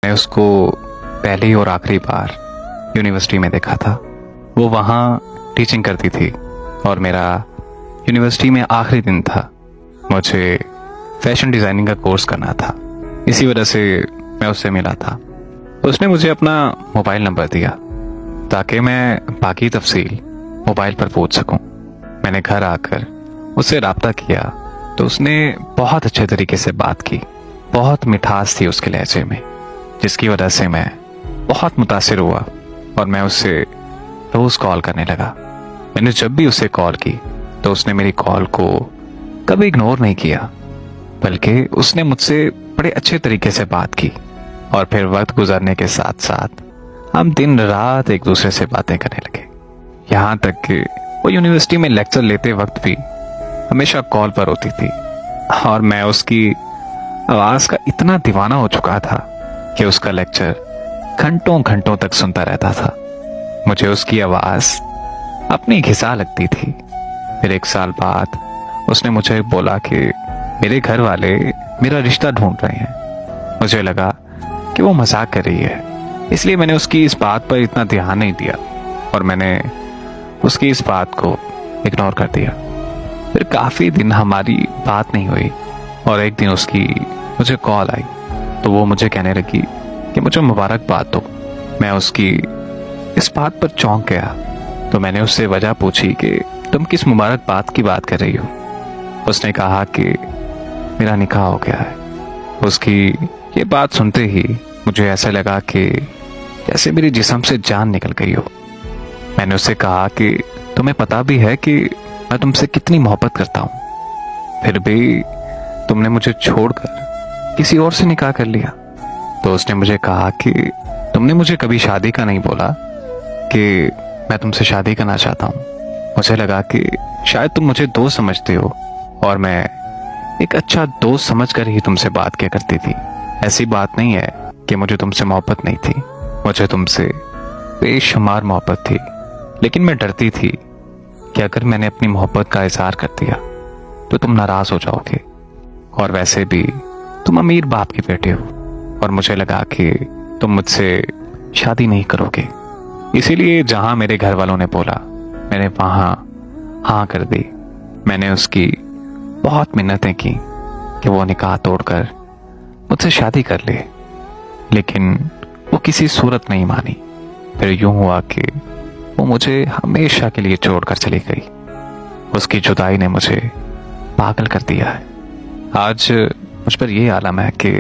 मैं उसको पहली और आखिरी बार यूनिवर्सिटी में देखा था। वो वहाँ टीचिंग करती थी और मेरा यूनिवर्सिटी में आखिरी दिन था। मुझे फैशन डिज़ाइनिंग का कोर्स करना था, इसी वजह से मैं उससे मिला था। उसने मुझे अपना मोबाइल नंबर दिया ताकि मैं बाकी तफसील मोबाइल पर पूछ सकूं। मैंने घर आकर उससे रब्ता किया तो उसने बहुत अच्छे तरीके से बात की। बहुत मिठास थी उसके लहजे में, जिसकी वजह से मैं बहुत मुतासिर हुआ और मैं उससे रोज कॉल करने लगा। मैंने जब भी उसे कॉल की तो उसने मेरी कॉल को कभी इग्नोर नहीं किया, बल्कि उसने मुझसे बड़े अच्छे तरीके से बात की। और फिर वक्त गुजरने के साथ साथ हम दिन रात एक दूसरे से बातें करने लगे। यहाँ तक कि वो यूनिवर्सिटी में लेक्चर लेते वक्त भी हमेशा कॉल पर होती थी और मैं उसकी आवाज का इतना दीवाना हो चुका था कि उसका लेक्चर घंटों घंटों तक सुनता रहता था। मुझे उसकी आवाज अपनी घिसा लगती थी। फिर एक साल बाद उसने मुझे बोला कि मेरे घर वाले मेरा रिश्ता ढूंढ रहे हैं। मुझे लगा कि वो मजाक कर रही है, इसलिए मैंने उसकी इस बात पर इतना ध्यान नहीं दिया और मैंने उसकी इस बात को इग्नोर कर दिया। फिर काफी दिन हमारी बात नहीं हुई और एक दिन उसकी मुझे कॉल आई तो वो मुझे कहने लगी कि मुझे मुबारकबाद दो। मैं उसकी इस बात पर चौंक गया तो मैंने उससे वजह पूछी कि तुम किस मुबारकबाद की बात कर रही हो। उसने कहा कि मेरा निकाह हो गया है। उसकी ये बात सुनते ही मुझे ऐसा लगा कि जैसे मेरी जिस्म से जान निकल गई हो। मैंने उससे कहा कि तुम्हें पता भी है कि मैं तुमसे कितनी मोहब्बत करता हूँ, फिर भी तुमने मुझे छोड़कर किसी और से निकाह कर लिया। तो उसने मुझे कहा कि तुमने मुझे कभी शादी का नहीं बोला कि मैं तुमसे शादी करना चाहता हूँ। मुझे लगा कि शायद तुम मुझे दोस्त समझते हो और मैं एक अच्छा दोस्त समझकर ही तुमसे बात किया करती थी। ऐसी बात नहीं है कि मुझे तुमसे मोहब्बत नहीं थी, मुझे तुमसे बेशुमार मोहब्बत थी, लेकिन मैं डरती थी कि अगर मैंने अपनी मोहब्बत का इजहार कर दिया तो तुम नाराज हो जाओगे और वैसे भी तुम अमीर बाप के बेटे हो और मुझे लगा कि तुम मुझसे शादी नहीं करोगे। इसीलिए जहां मेरे घर वालों ने बोला मैंने वहां हाँ कर दी। मैंने उसकी बहुत मिन्नतें की कि वो निकाह तोड़कर मुझसे शादी कर ले, लेकिन वो किसी सूरत नहीं मानी। फिर यूं हुआ कि वो मुझे हमेशा के लिए छोड़कर चली गई। उसकी जुदाई ने मुझे पागल कर दिया है। आज मुझ पर यह आलम है कि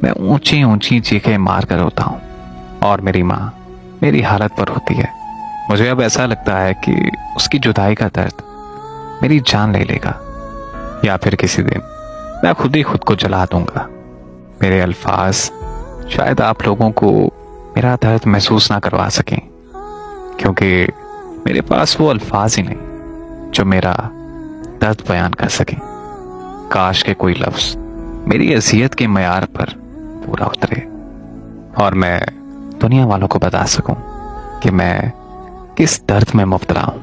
मैं ऊंची ऊंची चीखें मार कर रोता हूँ और मेरी माँ मेरी हालत पर होती है। मुझे अब ऐसा लगता है कि उसकी जुदाई का दर्द मेरी जान ले लेगा या फिर किसी दिन मैं खुद ही खुद को जला दूंगा। मेरे अल्फाज शायद आप लोगों को मेरा दर्द महसूस ना करवा सकें, क्योंकि मेरे पास वो अल्फाज ही नहीं जो मेरा दर्द बयान कर सकें। काश के कोई लफ्ज मेरी अज़ियत के मयार पर पूरा उतरे और मैं दुनिया वालों को बता सकूं कि मैं किस दर्द में मुब्तला हूं।